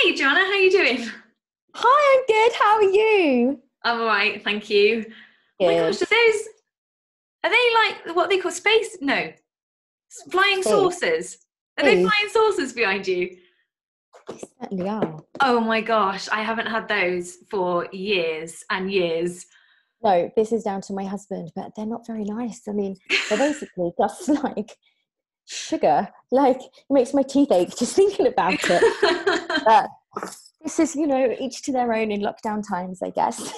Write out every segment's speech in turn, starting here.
Hi, Joanna. How you doing? Hi, I'm good. How are you? I'm all right, thank you. Oh my gosh, Good. are they like what they call space? No, flying Hey, saucers. Are they hey, flying saucers behind you? they certainly are. Oh my gosh, I haven't had those for years and years. No, this is down to my husband, but they're not very nice. I mean, they're basically just like sugar. Like, it makes my teeth ache just thinking about it. But this is, each to their own in lockdown times, I guess.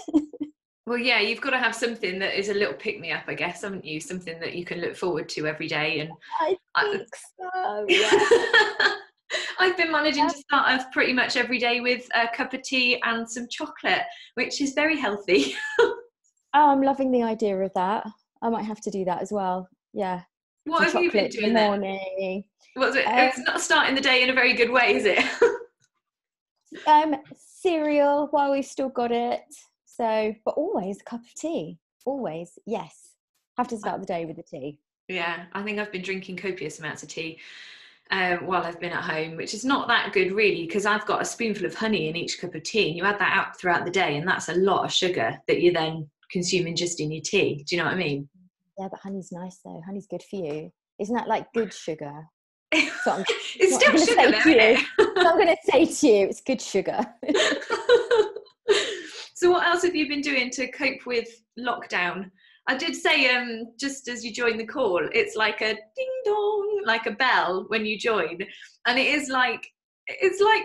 Well, yeah, you've got to have something that is a little pick me up, I guess, haven't you? Something that you can look forward to every day. And I I, think so, yeah. I've been managing to start off pretty much every day with a cup of tea and some chocolate, which is very healthy. Oh, I'm loving the idea of that. I might have to do that as well. Yeah, What some have you been chocolate in the doing then? morning. What's it? Um, It's not starting the day in a very good way, is it? Cereal while we've still got it. So, but always a cup of tea. Always, yes. Have to start the day with the tea. Yeah, I think I've been drinking copious amounts of tea while I've been at home, which is not that good really, because I've got a spoonful of honey in each cup of tea, and you add that out throughout the day, and that's a lot of sugar that you're then consuming just in your tea. Do you know what I mean? Yeah, but honey's nice though. Honey's good for you. Isn't that like good sugar? So I'm, It's what I'm still going to sugar say though, to you. isn't So I'm going to say to you, it's good sugar. it? So what else have you been doing to cope with lockdown? I did say, just as you join the call, it's like a ding dong, like a bell when you join, and it's like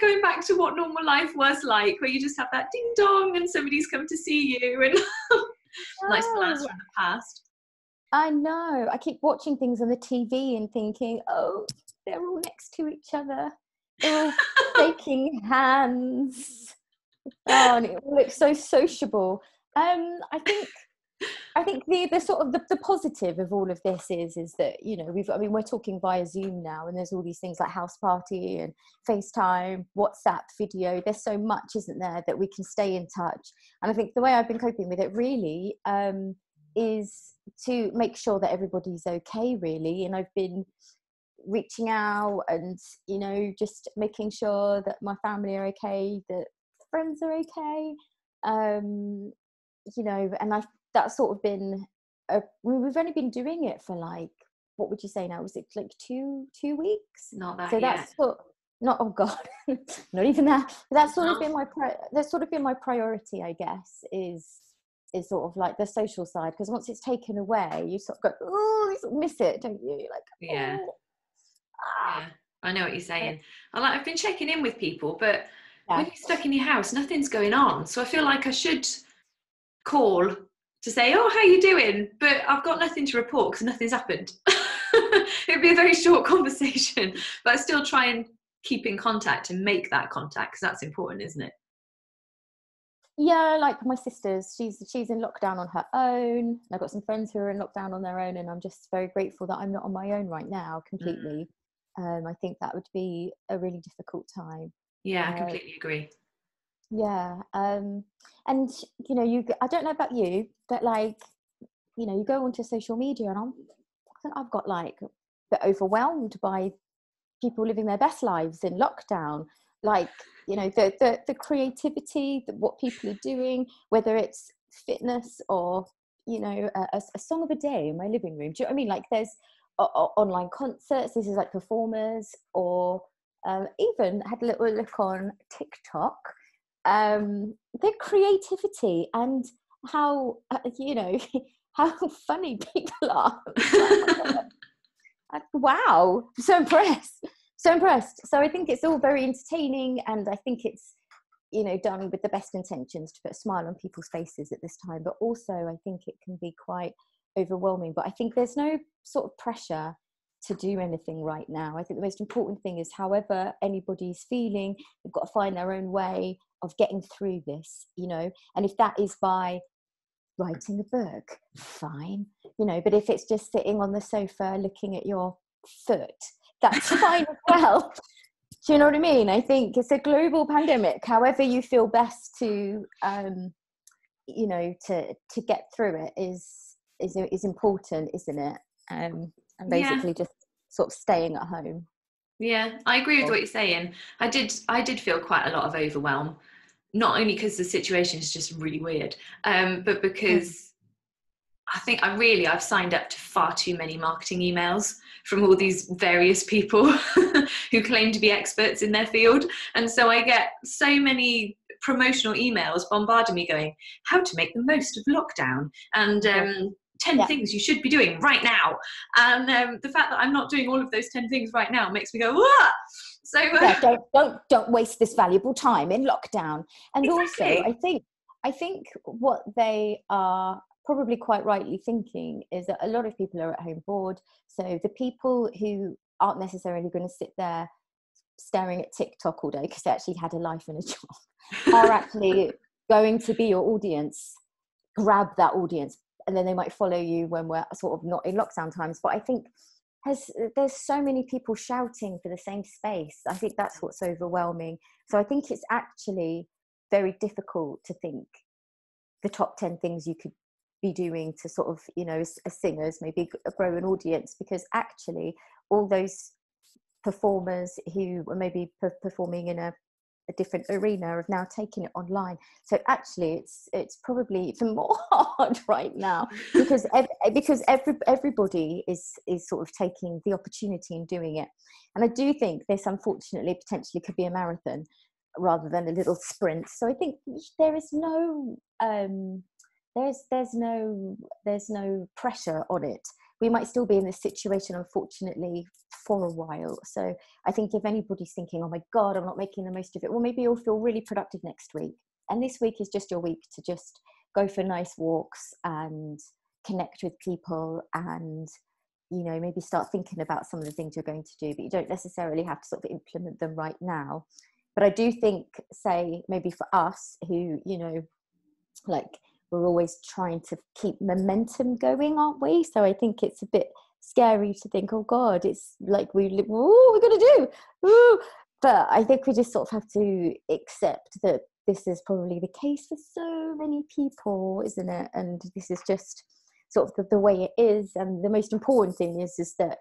going back to what normal life was like, where you just have that ding dong and somebody's come to see you, and nice blast No, from the past. I know. I keep watching things on the TV and thinking, oh, they're all next to each other. They're all shaking hands. Oh, and it looks so sociable. I think the sort of the positive of all of this is that we're talking via Zoom now, and there's all these things like House Party and FaceTime, WhatsApp video. There's so much, isn't there, that we can stay in touch. And I think the way I've been coping with it really is to make sure that everybody's okay, really. And I've been reaching out and just making sure that my family are okay, that friends are okay, um and I've that's sort of been we've only been doing it for like, what would you say now, was it like two weeks? Not that So yet. that's sort not, oh god, not even that. That's sort of Well, been that's sort of been my priority, I guess, is sort of like the social side, because once it's taken away you sort of go, oh, you sort of miss it, don't you? Like, yeah, oh, yeah. I know what you're ah. saying. I've been checking in with people, but when Yeah. you're stuck in your house, nothing's going on. So I feel like I should call to say, "Oh, how you doing?" But I've got nothing to report because nothing's happened. It'd be a very short conversation, but I still try and keep in contact and make that contact because that's important, isn't it? Yeah, like my sister's, she's in lockdown on her own. I've got some friends who are in lockdown on their own, and I'm just very grateful that I'm not on my own right now Mm. completely. I think that would be a really difficult time. Yeah, I Uh, completely agree. yeah, and I don't know about you, but like, you go onto social media, and I've got like a bit overwhelmed by people living their best lives in lockdown, like, the creativity, what people are doing, whether it's fitness or a song of a day in my living room. Do you know what I mean? Like, there's online concerts, this is like performers, or even had a little look on TikTok, their creativity and how how funny people are. It's like, oh my god, wow, so impressed, so impressed. So I think it's all very entertaining, and I think it's done with the best intentions to put a smile on people's faces at this time, but also I think it can be quite overwhelming. But I think there's no sort of pressure to do anything right now. I think the most important thing is, however anybody's feeling, they've got to find their own way of getting through this, and if that is by writing a book, fine, but if it's just sitting on the sofa looking at your foot, that's fine as well. Do you know what I mean? I think it's a global pandemic. However you feel best to to get through it is important, isn't it? And Yeah, basically just sort of staying at home. Yeah, I agree with what you're saying. I did feel quite a lot of overwhelm, not only because the situation is just really weird, but Mm. because I think I've signed up to far too many marketing emails from all these various people who claim to be experts in their field. And so I get so many promotional emails bombarding me going, how to make the most of lockdown and Yeah. 10 Yeah. things you should be doing right now. And the fact that I'm not doing all of those 10 things right now makes me go, what? So Yeah, don't waste this valuable time in lockdown. And also, exactly. I think what they are probably quite rightly thinking is that a lot of people are at home bored. So the people who aren't necessarily going to sit there staring at TikTok all day because they actually had a life and a job are actually going to be your audience. Grab that audience, and then they might follow you when we're sort of not in lockdown times. But I think there's so many people shouting for the same space. I think that's what's overwhelming. So I think it's actually very difficult to think the top 10 things you could be doing to sort of, you know, as singers, maybe grow an audience, because actually all those performers who were maybe performing in a different arena have now taken it online. So actually it's probably even more hard right now because everybody is sort of taking the opportunity and doing it. And I do think this unfortunately potentially could be a marathon rather than a little sprint. So I think there is no there's no pressure on it. We might still be in this situation, unfortunately, for a while. So I think if anybody's thinking, oh my God, I'm not making the most of it, well, maybe you'll feel really productive next week. And this week is just your week to just go for nice walks and connect with people and, you know, maybe start thinking about some of the things you're going to do, but you don't necessarily have to sort of implement them right now. But I do think, say, maybe for us who, you know, like, we're always trying to keep momentum going, aren't we? So I think it's a bit scary to think, oh God, it's like what we're going to do. Ooh. But I think we just sort of have to accept that this is probably the case for so many people, isn't it? And this is just sort of the way it is. And the most important thing is that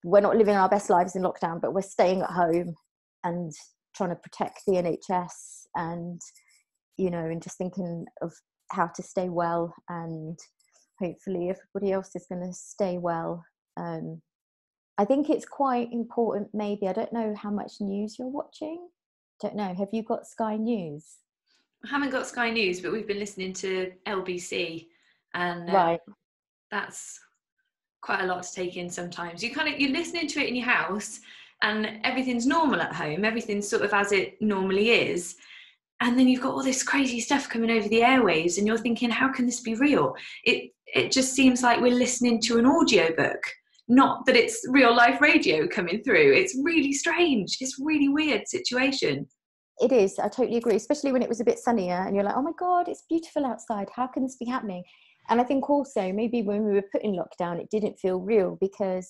we're not living our best lives in lockdown, but we're staying at home and trying to protect the NHS and, you know, and just thinking of how to stay well, and hopefully everybody else is going to stay well. I think it's quite important, maybe, I don't know how much news you're watching. Don't know, have you got Sky News? I haven't got Sky News, but we've been listening to LBC, and Right. that's quite a lot to take in sometimes. You're listening to it in your house and everything's normal at home, everything's sort of as it normally is. And then you've got all this crazy stuff coming over the airwaves and you're thinking, how can this be real? It just seems like we're listening to an audiobook, not that it's real life radio coming through. It's really strange. It's a really weird situation. It is, I totally agree, especially when it was a bit sunnier and you're like, oh my God, it's beautiful outside, how can this be happening? And I think also maybe when we were put in lockdown it didn't feel real because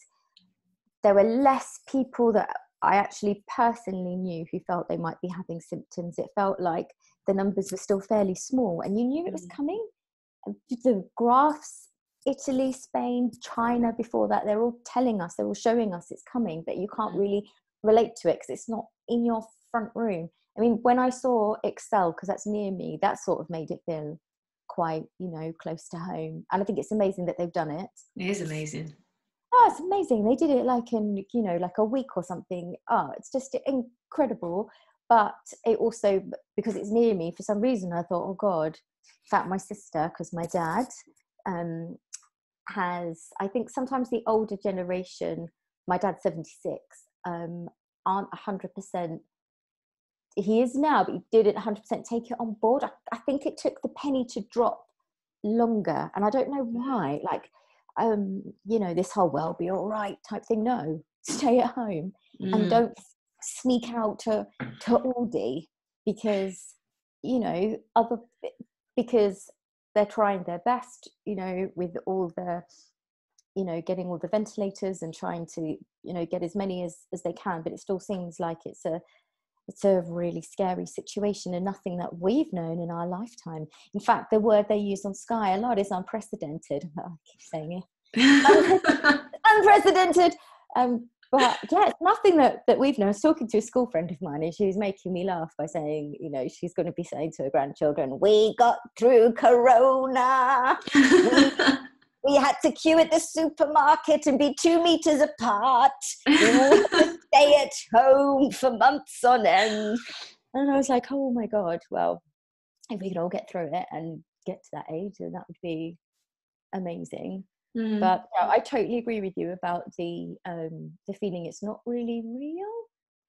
there were less people that I actually personally knew who felt they might be having symptoms. It felt like the numbers were still fairly small and you knew it was coming. The graphs, Italy, Spain, China before that, they're all telling us, they're all showing us it's coming, but you can't really relate to it because it's not in your front room. I mean, when I saw Excel, because that's near me, that sort of made it feel quite, you know, close to home. And I think it's amazing that they've done it. It is amazing. Oh, it's amazing. They did it like in, you know, like a week or something. Oh, it's just incredible. But it also, because it's near me, for some reason, I thought, oh God, in fact, my sister, because my dad has, I think sometimes the older generation, my dad's 76, aren't 100%. He is now, but he didn't 100% take it on board. I think it took the penny to drop longer. And I don't know why. Like, you know, this whole well be all right type thing. No, stay at home and don't sneak out to Aldi because, you know, because they're trying their best, you know, with all the, you know, getting all the ventilators and trying to, you know, get as many as they can, but it still seems like it's a really scary situation and nothing that we've known in our lifetime. In fact, the word they use on Sky a lot is unprecedented. I keep saying it. Unprecedented. But yeah, it's nothing that we've known. I was talking to a school friend of mine, and she was making me laugh by saying, you know, she's going to be saying to her grandchildren, "We got through Corona. We had to queue at the supermarket and be 2 meters apart. We had to stay at home for months on end." And I was like, oh my God, well, if we could all get through it and get to that age, then that would be amazing. But yeah, I totally agree with you about the feeling it's not really real,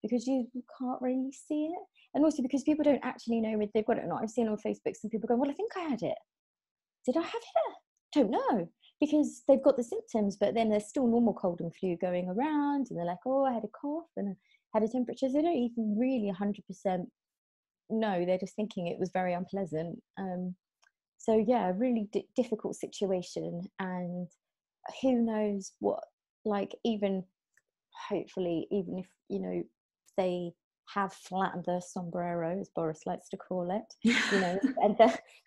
because you can't really see it. And also because people don't actually know if they've got it or not. I've seen on Facebook some people go, well, I think I had it. Did I have it? Don't know. Because they've got the symptoms, but then there's still normal cold and flu going around, and they're like, oh, I had a cough and I had a temperature. So they don't even really 100% know. They're just thinking it was very unpleasant. So yeah, really difficult situation. And who knows what, like, even hopefully, even if, you know, they have flattened the sombrero, as Boris likes to call it, you know,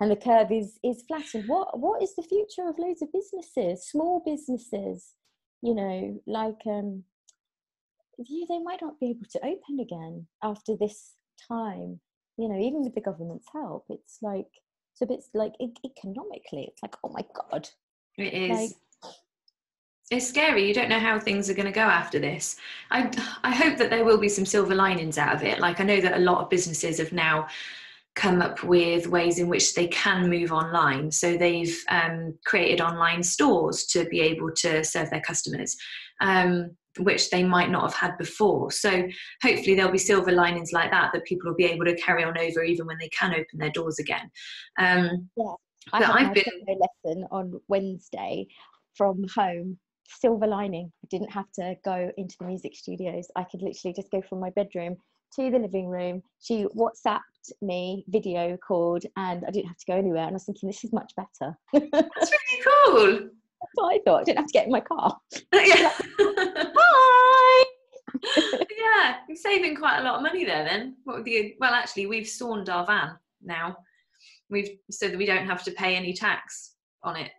and the curve is flattened. What is the future of loads of businesses, small businesses, you know, like yeah, they might not be able to open again after this time, you know, even with the government's help. It's like, so it's like economically, it's like, oh my God. It is. Like, it's scary. You don't know how things are going to go after this. I hope that there will be some silver linings out of it. Like, I know that a lot of businesses have now come up with ways in which they can move online. So they've created online stores to be able to serve their customers, which they might not have had before. So hopefully there'll be silver linings like that people will be able to carry on over even when they can open their doors again. yeah, I had my piano lesson on Wednesday from home. Silver lining, I didn't have to go into the music studios. I could literally just go from my bedroom to the living room. She WhatsApped me, video called, and I didn't have to go anywhere. And I was thinking, this is much better. That's really cool. That's what I thought. I didn't have to get in my car. Yeah. Hi. Yeah, you're saving quite a lot of money there then. Well, actually, we've sawned our van now. So that we don't have to pay any tax on it.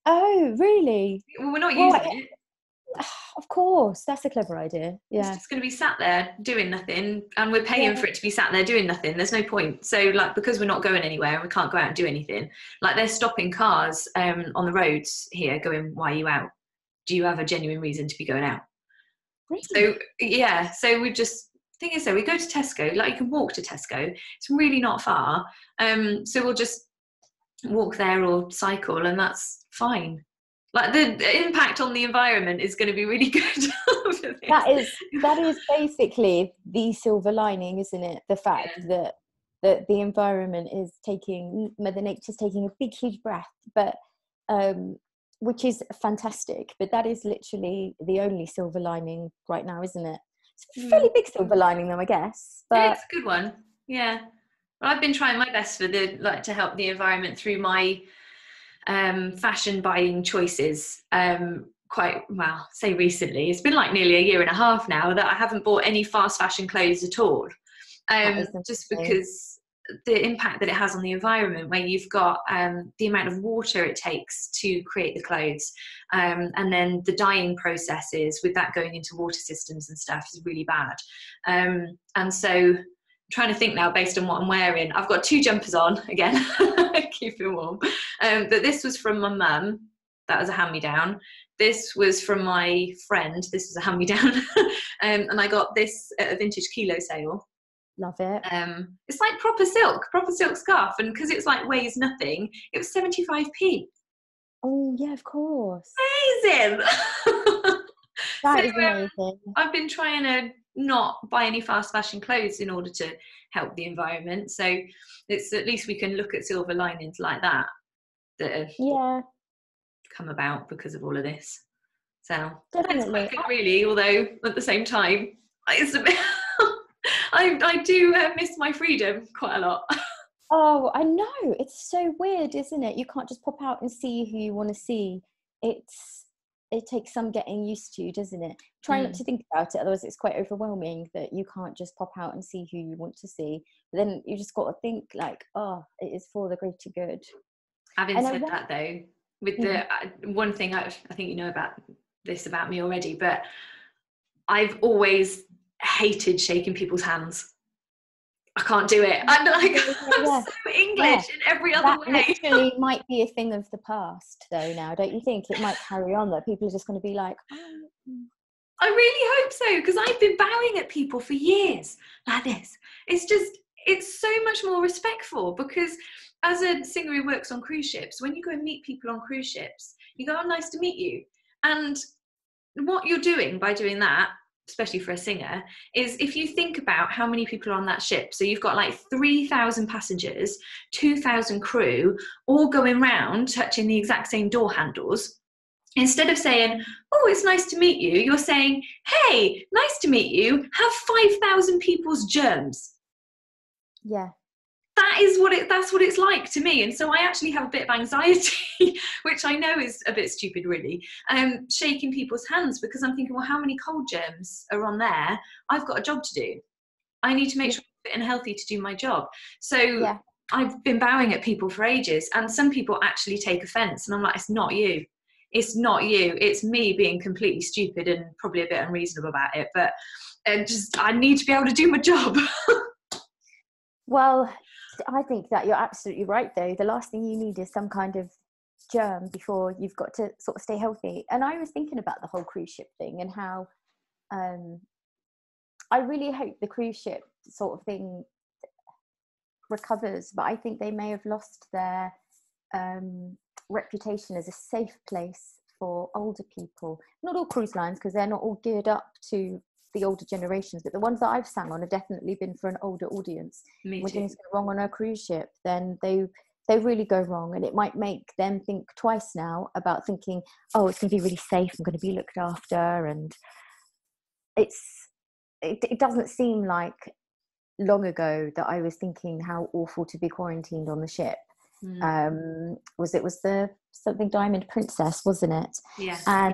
Oh, really? Well, we're not using it. Of course, that's a clever idea. Yeah, it's just going to be sat there doing nothing, and we're paying for it to be sat there doing nothing. There's no point. So, like, because we're not going anywhere and we can't go out and do anything, like, they're stopping cars on the roads here going, why are you out? Do you have a genuine reason to be going out? really? So yeah, so we just, thing is though, we go to Tesco, like, you can walk to Tesco, it's really not far, so we'll just walk there or cycle, and that's fine. Like, the impact on the environment is going to be really good. that is basically the silver lining, isn't it? The fact that the environment is taking, Mother Nature's taking a big, huge breath, but which is fantastic. But that is literally the only silver lining right now, isn't it? It's a fairly big silver lining, though, I guess. But yeah, it's a good one. Yeah, well, I've been trying my best to help the environment through my fashion buying choices. Quite well, say recently, it's been like nearly a year and a half now that I haven't bought any fast fashion clothes at all, just because the impact that it has on the environment, where you've got the amount of water it takes to create the clothes, and then the dyeing processes with that going into water systems and stuff is really bad. And so I'm trying to think now, based on what I'm wearing. I've got 2 jumpers on again, keeping warm. But this was from my mum. That was a hand-me-down. This was from my friend. This was a hand-me-down. And I got this at a vintage kilo sale. Love it. It's like proper silk scarf. And because it's like weighs nothing, it was 75p. Oh, yeah, of course. Amazing. That is amazing. I've been trying to not buy any fast fashion clothes in order to help the environment. So it's, at least we can look at silver linings like that have come about because of all of this. So definitely, that's quite good, really. Although at the same time, it's a bit I do miss my freedom quite a lot. Oh, I know. It's so weird, isn't it? You can't just pop out and see who you want to see. It takes some getting used to, doesn't it? Try not to think about it, otherwise it's quite overwhelming that you can't just pop out and see who you want to see. But then you just got to think like, oh, it is for the greater good. Having said that, though, with the one thing I think you know about this about me already, but I've always hated shaking people's hands. I can't do it. I'm like, I'm so English in every other way. That literally might be a thing of the past, though. Now, don't you think it might carry on? That people are just going to be like, oh. I really hope so, because I've been bowing at people for years like this. It's so much more respectful, because as a singer who works on cruise ships, when you go and meet people on cruise ships, you go, oh, nice to meet you. And what you're doing by doing that, especially for a singer, is if you think about how many people are on that ship, so you've got like 3,000 passengers, 2,000 crew, all going round touching the exact same door handles. Instead of saying, oh, it's nice to meet you, you're saying, hey, nice to meet you, have 5,000 people's germs. Yeah. That's what it's like to me. And so I actually have a bit of anxiety, which I know is a bit stupid really, shaking people's hands, because I'm thinking, well, how many cold germs are on there? I've got a job to do. I need to make sure I'm fit and healthy to do my job. So I've been bowing at people for ages, and some people actually take offense, and I'm like, it's not you. It's not you. It's me being completely stupid and probably a bit unreasonable about it. But I need to be able to do my job. Well, I think that you're absolutely right, though. The last thing you need is some kind of germ before you've got to sort of stay healthy. And I was thinking about the whole cruise ship thing, and how I really hope the cruise ship sort of thing recovers, but I think they may have lost their reputation as a safe place for older people. Not all cruise lines, because they're not all geared up to the older generations, but the ones that I've sang on have definitely been for an older audience. When things go wrong on a cruise ship, then they really go wrong, and it might make them think twice now about thinking, oh, it's going to be really safe, I'm going to be looked after. And it doesn't seem like long ago that I was thinking how awful to be quarantined on the ship. Was the something Diamond Princess, wasn't it? Yeah.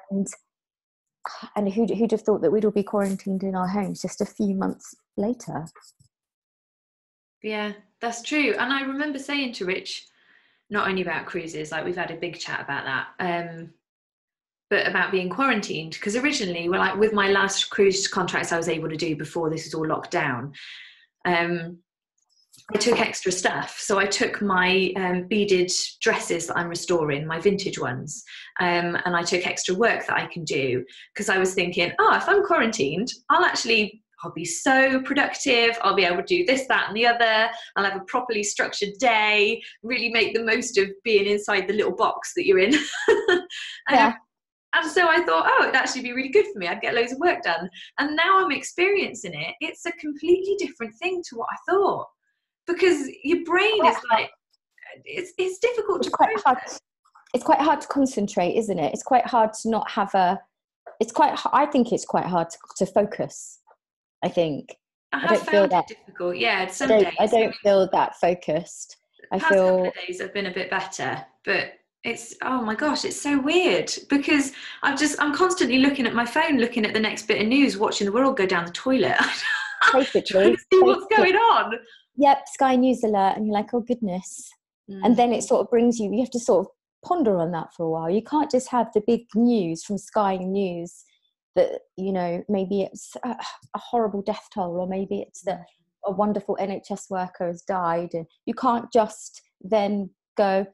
And who'd have thought that we'd all be quarantined in our homes just a few months later? Yeah, that's true. And I remember saying to Rich, not only about cruises, like we've had a big chat about that, but about being quarantined, because originally, like with my last cruise contracts I was able to do before this was all locked down, I took extra stuff. So I took my beaded dresses that I'm restoring, my vintage ones, and I took extra work that I can do, because I was thinking, oh, if I'm quarantined, I'll be so productive. I'll be able to do this, that, and the other. I'll have a properly structured day, really make the most of being inside the little box that you're in. And so I thought, oh, it'd actually be really good for me. I'd get loads of work done. And now I'm experiencing it. It's a completely different thing to what I thought. Because your brain is like, it's difficult to process. It's quite hard to concentrate, isn't it? It's quite hard to not have I think it's quite hard to focus. I think. I don't feel that difficult. Yeah, some days. I don't feel that focused. Past couple of days have been a bit better, but it's, oh my gosh, it's so weird, because I'm constantly looking at my phone, looking at the next bit of news, watching the world go down the toilet. Basically, see what's going on. Yep, Sky News alert, and you're like, oh goodness. And then it sort of brings you have to sort of ponder on that for a while. You can't just have the big news from Sky News that, maybe it's a horrible death toll, or maybe it's that a wonderful NHS worker has died, and you can't just then go,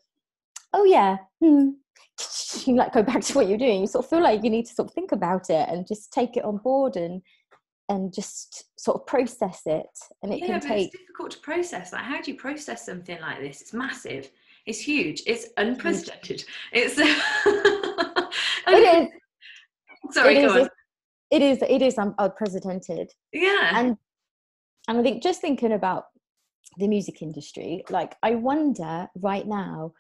oh yeah, you like go back to what you're doing. You sort of feel like you need to sort of think about it and just take it on board and just sort of process it. And it can take. It's difficult to process. Like, how do you process something like this? It's massive. It's huge. It's unprecedented. It's. It is. Sorry, go on. It is unprecedented. Yeah. And I think, just thinking about the music industry, like, I wonder right now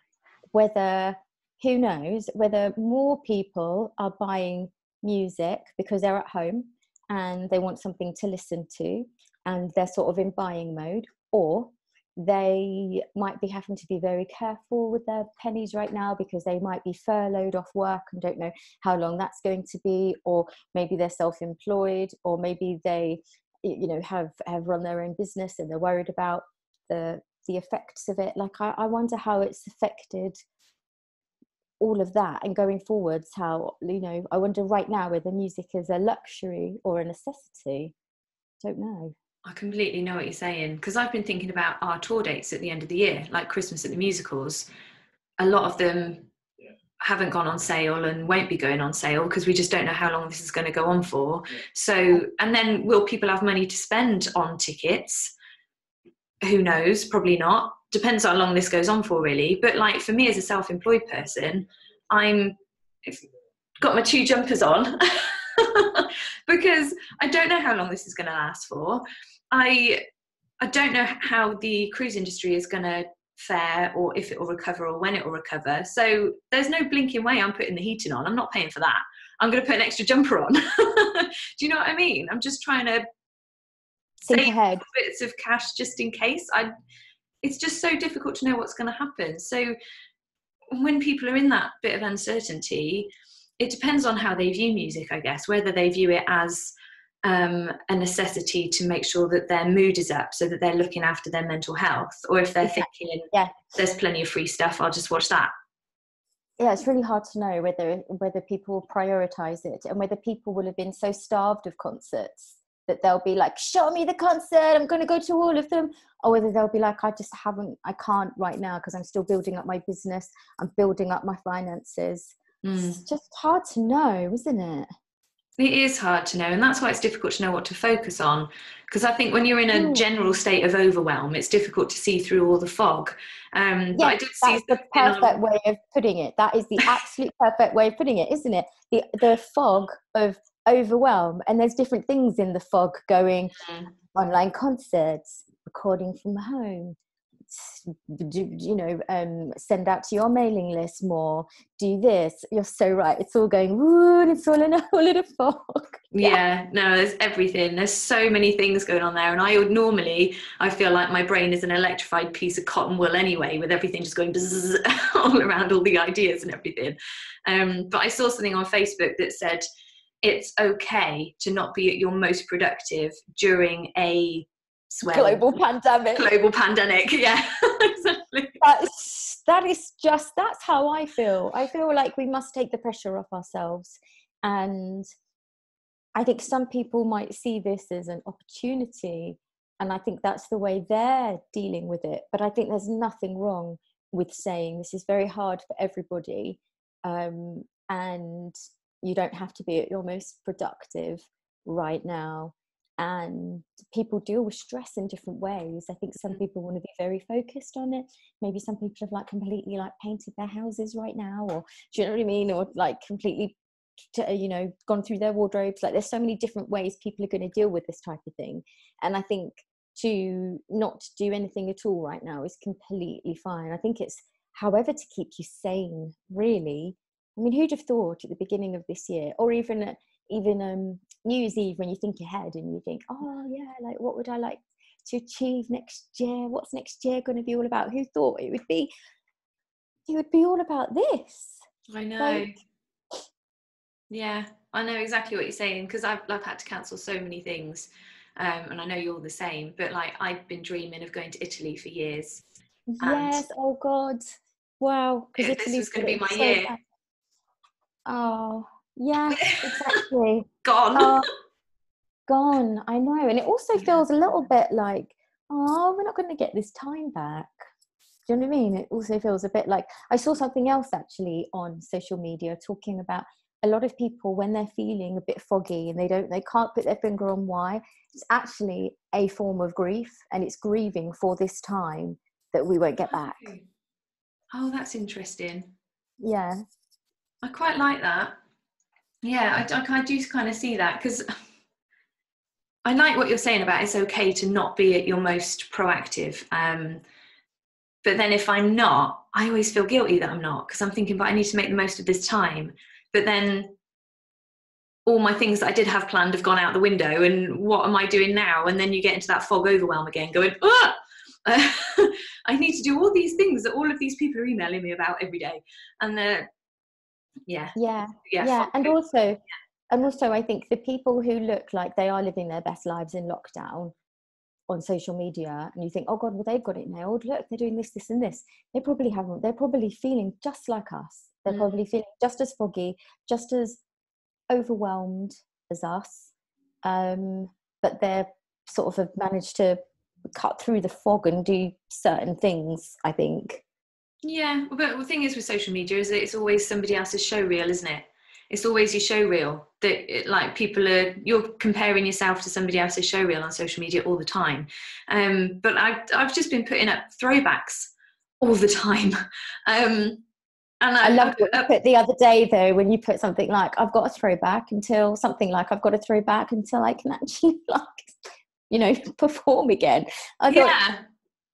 who knows whether more people are buying music because they're at home and they want something to listen to and they're sort of in buying mode, or they might be having to be very careful with their pennies right now because they might be furloughed off work and don't know how long that's going to be, or maybe they're self-employed, or maybe they have run their own business and they're worried about the effects of it. Like, I wonder how it's affected all of that, and going forwards, how, you know, I wonder right now whether music is a luxury or a necessity. Don't know. I completely know what you're saying, because I've been thinking about our tour dates at the end of the year, like Christmas at the musicals. A lot of them haven't gone on sale and won't be going on sale because we just don't know how long this is going to go on for. So, and then will people have money to spend on tickets? Who knows? Probably not. Depends how long this goes on for, really. But like for me as a self-employed person, I've got my 2 jumpers on because I don't know how long this is going to last for. I don't know how the cruise industry is going to fare, or if it will recover, or when it will recover. So there's no blinking way I'm putting the heating on. I'm not paying for that. I'm going to put an extra jumper on. Do you know what I mean? I'm just trying to Think save ahead. bits of cash just in case. It's just so difficult to know what's going to happen. So when people are in that bit of uncertainty, it depends on how they view music, I guess, whether they view it as a necessity to make sure that their mood is up so that they're looking after their mental health, or if they're thinking, there's plenty of free stuff, I'll just watch that. Yeah, it's really hard to know whether people will prioritize it, and whether people will have been so starved of concerts that they'll be like, show me the concert, I'm going to go to all of them, or whether they'll be like, I can't right now because I'm still building up my business, I'm building up my finances. It's just hard to know, isn't it? It is hard to know, and that's why it's difficult to know what to focus on, because I think when you're in a general state of overwhelm, it's difficult to see through all the fog. But I did see that's the perfect way of putting it. That is the absolute perfect way of putting it, isn't it? The fog of overwhelm, and there's different things in the fog going, online concerts, recording from home, send out to your mailing list more, do this. You're so right, it's all going woo, and it's all in a fog. Yeah, no, there's everything, there's so many things going on there, and I feel like my brain is an electrified piece of cotton wool anyway, with everything just going bzzz all around, all the ideas and everything. But I saw something on Facebook that said it's okay to not be at your most productive during a global pandemic. Yeah. Exactly. That's how I feel like we must take the pressure off ourselves, and I think some people might see this as an opportunity, and I think that's the way they're dealing with it. But I think there's nothing wrong with saying this is very hard for everybody, and you don't have to be at your most productive right now. And people deal with stress in different ways. I think some people want to be very focused on it. Maybe some people have like completely like painted their houses right now, or do you know what I mean? Or like completely, gone through their wardrobes. Like there's so many different ways people are going to deal with this type of thing. And I think to not do anything at all right now is completely fine. I think it's however to keep you sane, really. I mean, who'd have thought at the beginning of this year, or even New Year's Eve, when you think ahead and you think, oh yeah, like what would I like to achieve next year? What's next year going to be all about? Who thought it would be all about this? I know. Yeah, I know exactly what you're saying, because I've had to cancel so many things, and I know you're the same. But like I've been dreaming of going to Italy for years. Yes. Oh God. Wow. Because this was going to be my year. Bad. Oh. Yeah, exactly. Gone. Gone. I know. And it also feels a little bit like, oh, we're not going to get this time back. Do you know what I mean? It also feels a bit like, I saw something else actually on social media talking about a lot of people when they're feeling a bit foggy and they can't put their finger on why. It's actually a form of grief, and it's grieving for this time that we won't get back. Oh, that's interesting. Yeah. I quite like that. Yeah, I do kind of see that, because I like what you're saying about it's okay to not be at your most proactive. But then if I'm not, I always feel guilty that I'm not, because I'm thinking, but I need to make the most of this time. But then all my things that I did have planned have gone out the window, and what am I doing now? And then you get into that fog overwhelm again, going, I need to do all these things that all of these people are emailing me about every day. And And also I think the people who look like they are living their best lives in lockdown on social media, and you think, oh God, well they've got it nailed, look, they're doing this and this. They probably haven't. They're probably feeling just like us. They're probably feeling just as foggy, just as overwhelmed as us, but they're sort of have managed to cut through the fog and do certain things, I think. Yeah, but the thing is with social media is that it's always somebody else's show reel, isn't it? It's always your show reel like you're comparing yourself to somebody else's show reel on social media all the time. But I've just been putting up throwbacks all the time. And I love what you put the other day, though, when you put something like, I've got a throwback until I can actually, perform again. I thought,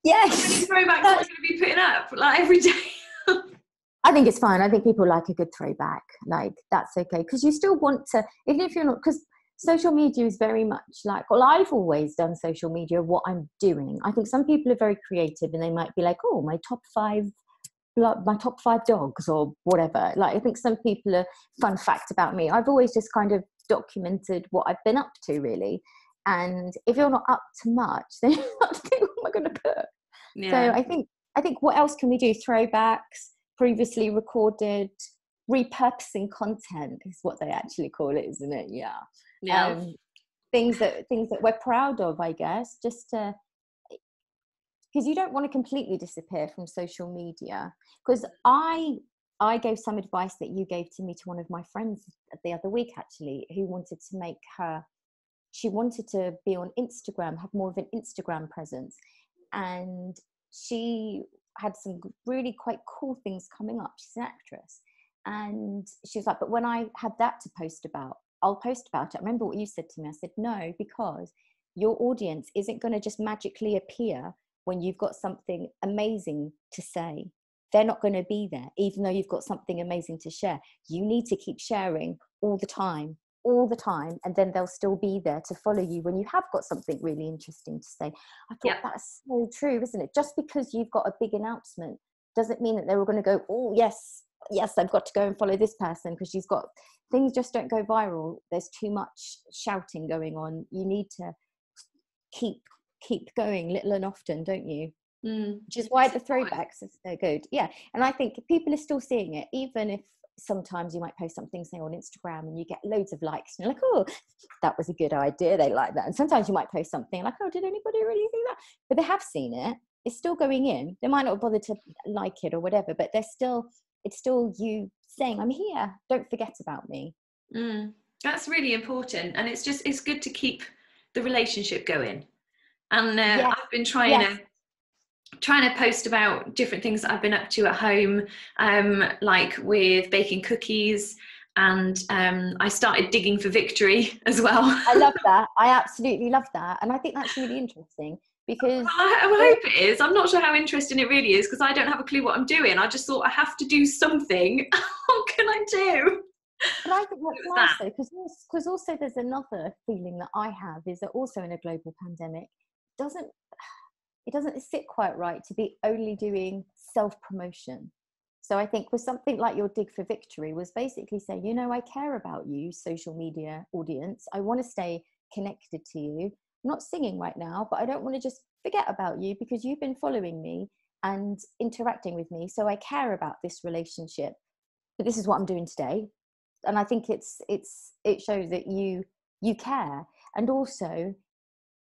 yes. How many throwbacks am I going to be putting up like every day? I think it's fine. I think people like a good throwback. Like, that's okay. Because you still want to, even if you're not, because social media is very much like, well, I've always done social media, what I'm doing. I think some people are very creative and they might be like, oh, my top five dogs or whatever. Like, I think some people are, fun fact about me, I've always just kind of documented what I've been up to, really. And if you're not up to much, then you have to think, what am I going to put? Yeah. So I think what else can we do? Throwbacks, previously recorded, repurposing content is what they actually call it, isn't it? Yeah. Things that we're proud of, I guess, just to, because you don't want to completely disappear from social media. Because I gave some advice that you gave to me to one of my friends the other week, actually, who wanted to she wanted to be on Instagram, have more of an Instagram presence. And she had some really quite cool things coming up. She's an actress. And she was like, but when I have that to post about, I'll post about it. I remember what you said to me. I said, no, because your audience isn't going to just magically appear when you've got something amazing to say. They're not going to be there, even though you've got something amazing to share. You need to keep sharing all the time, and then they'll still be there to follow you when you have got something really interesting to say. I thought that's so true, isn't it? Just because you've got a big announcement doesn't mean that they were going to go, oh, yes, I've got to go and follow this person, because she's got, things just don't go viral. There's too much shouting going on. You need to keep going, little and often, don't you? Which is why the throwbacks are so good. Yeah. And I think people are still seeing it, even if sometimes you might post something, say, on Instagram, and you get loads of likes and you're like, oh, that was a good idea, they like that. And sometimes you might post something like, oh, did anybody really think that? But they have seen it. It's still going in. They might not bother to like it or whatever, but it's still you saying, I'm here, don't forget about me. That's really important. And it's good to keep the relationship going. And I've been trying to post about different things that I've been up to at home, like with baking cookies, and I started digging for victory as well. I love that. I absolutely love that. And I think that's really interesting, because I hope it is. I'm not sure how interesting it really is, because I don't have a clue what I'm doing. I just thought I have to do something. What can I do? And I think that's nice, though, because also there's another feeling that I have, is that also in a global pandemic, it doesn't sit quite right to be only doing self-promotion. So I think with something like your Dig for Victory was basically saying, I care about you, social media audience. I want to stay connected to you. I'm not singing right now, but I don't want to just forget about you, because you've been following me and interacting with me. So I care about this relationship. But this is what I'm doing today. And I think it shows that you care. And also,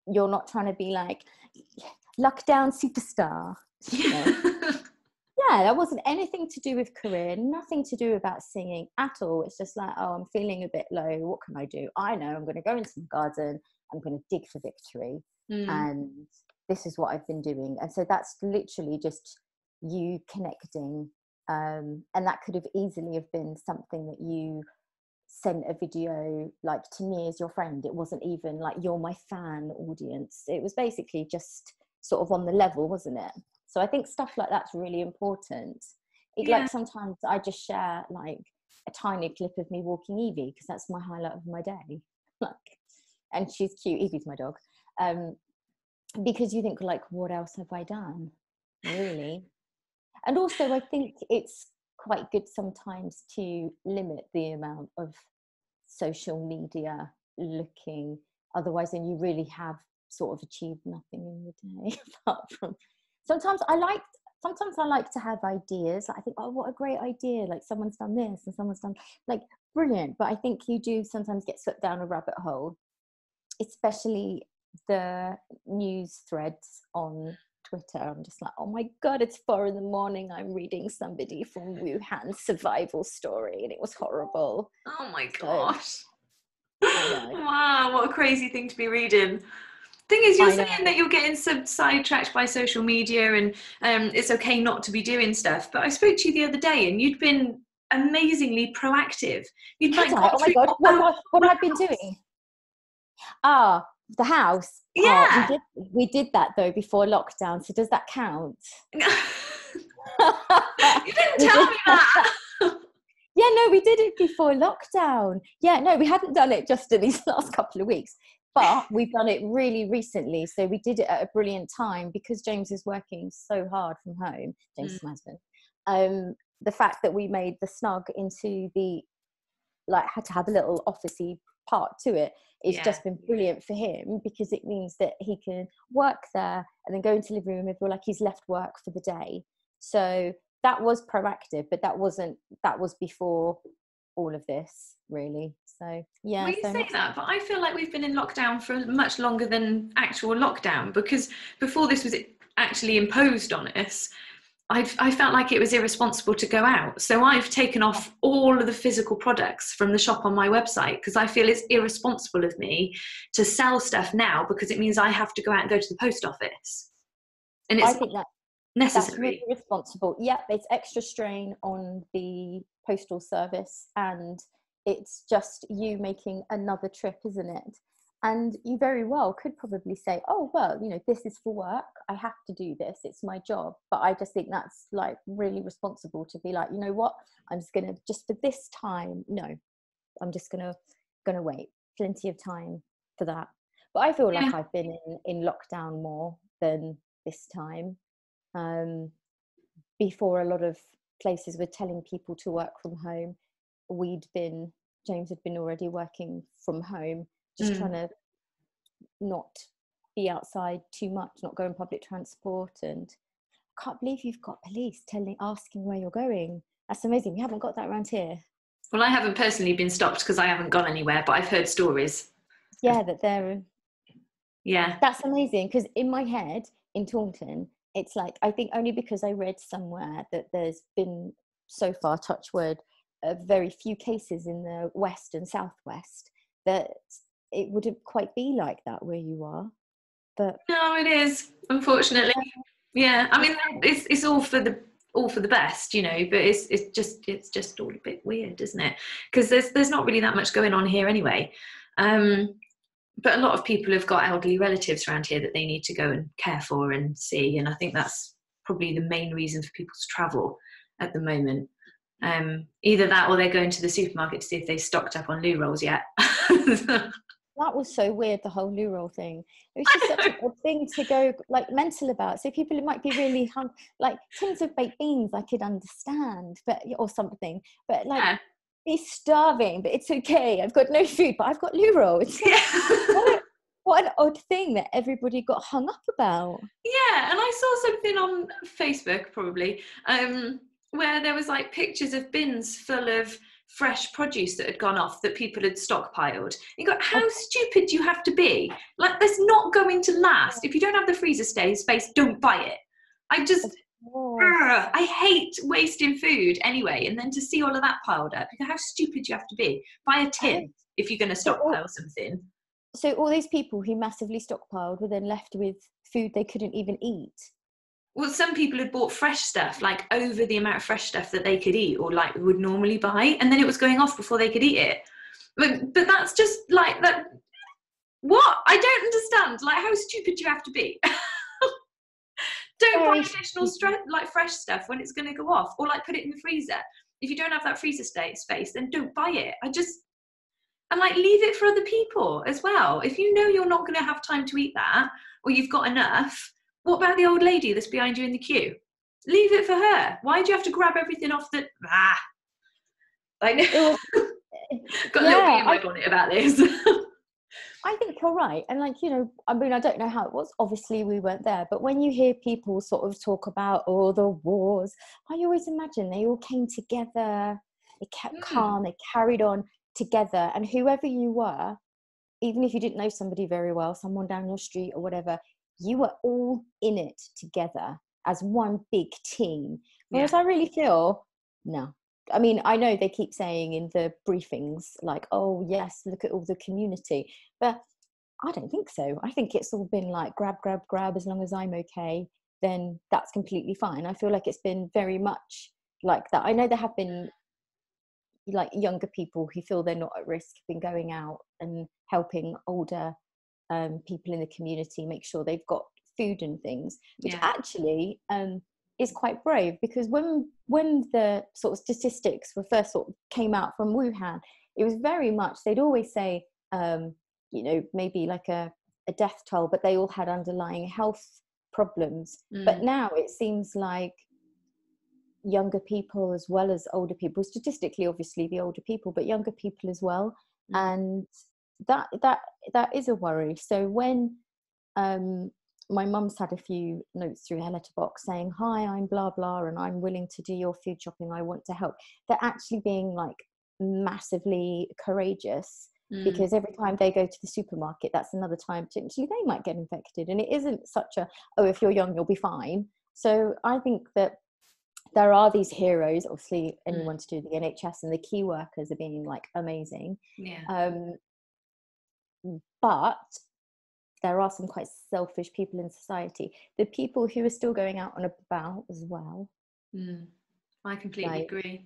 you're not trying to be like lockdown superstar. Yeah, that wasn't anything to do with career, nothing to do about singing at all. It's just like, oh, I'm feeling a bit low. What can I do? I know I'm going to go into the garden. I'm going to dig for victory. And this is what I've been doing. And so that's literally just you connecting. And that could have easily have been something that you sent a video like to me as your friend. It wasn't even like you're my fan audience. It was basically just sort of on the level, wasn't it? So I think stuff like that's really important. Like sometimes I just share like a tiny clip of me walking Evie, because that's my highlight of my day. And she's cute. Evie's my dog. Because you think, like, what else have I done, really? And also, I think it's quite good sometimes to limit the amount of social media looking. Otherwise, then you really have sort of achieved nothing in the day. Apart from sometimes sometimes I like to have ideas. Like, I think, oh, what a great idea. Like someone's done this and someone's done, like, brilliant. But I think you do sometimes get swept down a rabbit hole, especially the news threads on Twitter. I'm just like, oh my God, it's 4 a.m. I'm reading somebody from Wuhan's survival story and it was horrible. Oh my gosh. So, I know. Wow, what a crazy thing to be reading. Thing is, you're saying that you're getting sidetracked by social media and it's okay not to be doing stuff. But I spoke to you the other day and you'd been amazingly proactive. You'd like Oh my God, what I've been doing? The house. Yeah. We did that though before lockdown. So does that count? You didn't tell me that. Yeah, no, we did it before lockdown. Yeah, no, we hadn't done it just in these last couple of weeks, but we've done it really recently. So we did it at a brilliant time because James is working so hard from home. James is my husband. The fact that we made the snug into the, like, had to have a little officey part to it, it's just been brilliant for him because it means that he can work there and then go into the living room and feel like he's left work for the day. So that was proactive, but that was before all of this, really. So yeah. Well, you say that, but I feel like we've been in lockdown for much longer than actual lockdown, because before this was actually imposed on us, I felt like it was irresponsible to go out. So I've taken off all of the physical products from the shop on my website because I feel it's irresponsible of me to sell stuff now because it means I have to go out and go to the post office. And it's, I think that necessary. That's really responsible. Yeah, it's extra strain on the postal service and it's just you making another trip, isn't it? And you very well could probably say, oh, well, you know, this is for work. I have to do this. It's my job. But I just think that's like really responsible to be like, you know what? I'm just going to, just for this time, no, I'm just going to wait. Plenty of time for that. But I feel like I've been in lockdown more than this time. Before a lot of places were telling people to work from home, James had been already working from home, just trying to not be outside too much, not go in public transport. And I can't believe you've got police asking where you're going. That's amazing. We haven't got that around here. Well, I haven't personally been stopped because I haven't gone anywhere, but I've heard stories. Yeah, that they're... Yeah. That's amazing, because in my head, in Taunton, it's like, I think only because I read somewhere that there's been, so far, touch wood, very few cases in the west and southwest, that it wouldn't quite be like that where you are. But no, it is, unfortunately. Yeah, I mean, it's all for the best, you know, but it's just all a bit weird, isn't it? Because there's not really that much going on here anyway. But a lot of people have got elderly relatives around here that they need to go and care for and see, and I think that's probably the main reason for people to travel at the moment. Either that or they're going to the supermarket to see if they've stocked up on loo rolls yet. That was so weird, the whole loo roll thing. It was just such an odd thing to go like mental about. So people who might be really like tins of baked beans I could understand, but or something. But like he's starving, but it's okay. I've got no food, but I've got loo roll. It's like, what an odd thing that everybody got hung up about. Yeah, and I saw something on Facebook probably where there was like pictures of bins full of fresh produce that had gone off that people had stockpiled. You go, how stupid do you have to be? Like, that's not going to last. If you don't have the freezer space, don't buy it. I hate wasting food anyway, and then to see all of that piled up, you go, how stupid you have to be. Buy a tin if you're going to stockpile something. So all these people who massively stockpiled were then left with food they couldn't even eat. Well, some people had bought fresh stuff, like over the amount of fresh stuff that they could eat or like would normally buy, and then it was going off before they could eat it. But that's just like that. What? I don't understand. Like, how stupid do you have to be? Don't buy additional like fresh stuff when it's going to go off, or like put it in the freezer. If you don't have that freezer space, then don't buy it. And like leave it for other people as well. If you know you're not going to have time to eat that, or you've got enough, what about the old lady that's behind you in the queue? Leave it for her. Why do you have to grab everything off the... I know. Got a little bee in my bonnet about this. I think you're right. And like, I mean, I don't know how it was. Obviously, we weren't there. But when you hear people sort of talk about all the wars, I always imagine they all came together. They kept calm. They carried on together. And whoever you were, even if you didn't know somebody very well, someone down your street or whatever, you were all in it together as one big team. Whereas I really feel, no. I mean, I know they keep saying in the briefings, like, oh, yes, look at all the community. But I don't think so. I think it's all been like grab, grab, grab. As long as I'm okay, then that's completely fine. I feel like it's been very much like that. I know there have been like younger people who feel they're not at risk, been going out and helping older people in the community make sure they've got food and things, which actually is quite brave, because when the sort of statistics were first sort of came out from Wuhan, it was very much, they'd always say maybe like a death toll, but they all had underlying health problems. But now it seems like younger people as well as older people, statistically obviously the older people, but younger people as well. And that is a worry. So when my mum's had a few notes through her letterbox saying, hi, I'm blah blah and I'm willing to do your food shopping, I want to help, they're actually being like massively courageous, because every time they go to the supermarket, that's another time potentially they might get infected, and it isn't such a, oh, if you're young you'll be fine. So I think that there are these heroes, obviously anyone to do the NHS, and the key workers are being like amazing. But there are some quite selfish people in society, the people who are still going out and about as well. I completely agree.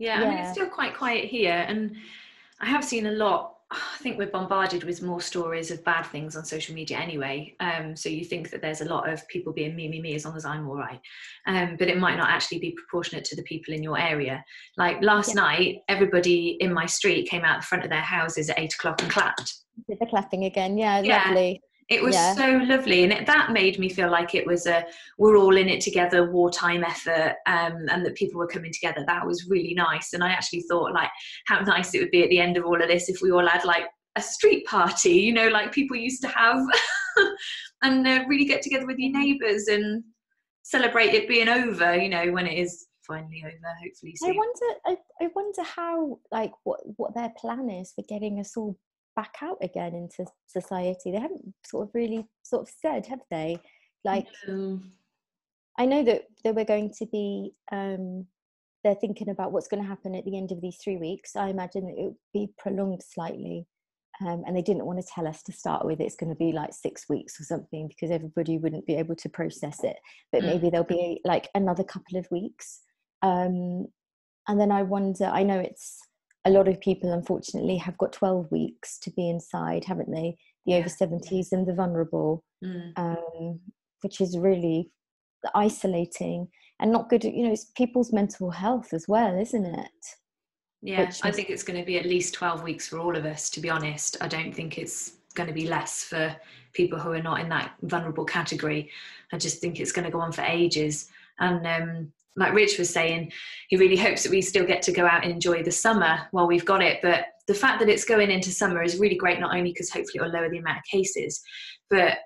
I mean, it's still quite quiet here, and I have seen a lot. I think we're bombarded with more stories of bad things on social media anyway. So you think that there's a lot of people being me, as long as I'm all right. But it might not actually be proportionate to the people in your area. Like last night, everybody in my street came out the front of their houses at 8 o'clock and clapped. Did the clapping again. Lovely. It was so lovely, and that made me feel like it was we're all in it together, wartime effort, and that people were coming together. That was really nice, and I actually thought like how nice it would be at the end of all of this if we all had like a street party, like people used to have, and really get together with your neighbours and celebrate it being over, when it is finally over, hopefully soon. I wonder how, like, what their plan is for getting us all back out again into society. They haven't sort of really sort of said, have they? Like, no. I know that we're going to be they're thinking about what's going to happen at the end of these 3 weeks. I imagine that it would be prolonged slightly, and they didn't want to tell us to start with it's going to be like 6 weeks or something, because everybody wouldn't be able to process it. But maybe there'll be like another couple of weeks, and then I wonder, I know it's a lot of people unfortunately have got 12 weeks to be inside, haven't they? The over 70s and the vulnerable, which is really isolating and not good. It's people's mental health as well, isn't it? I think it's going to be at least 12 weeks for all of us, to be honest. I don't think it's going to be less for people who are not in that vulnerable category. I just think it's going to go on for ages. And like Rich was saying, he really hopes that we still get to go out and enjoy the summer while we've got it. But the fact that it's going into summer is really great, not only because hopefully it'll lower the amount of cases, but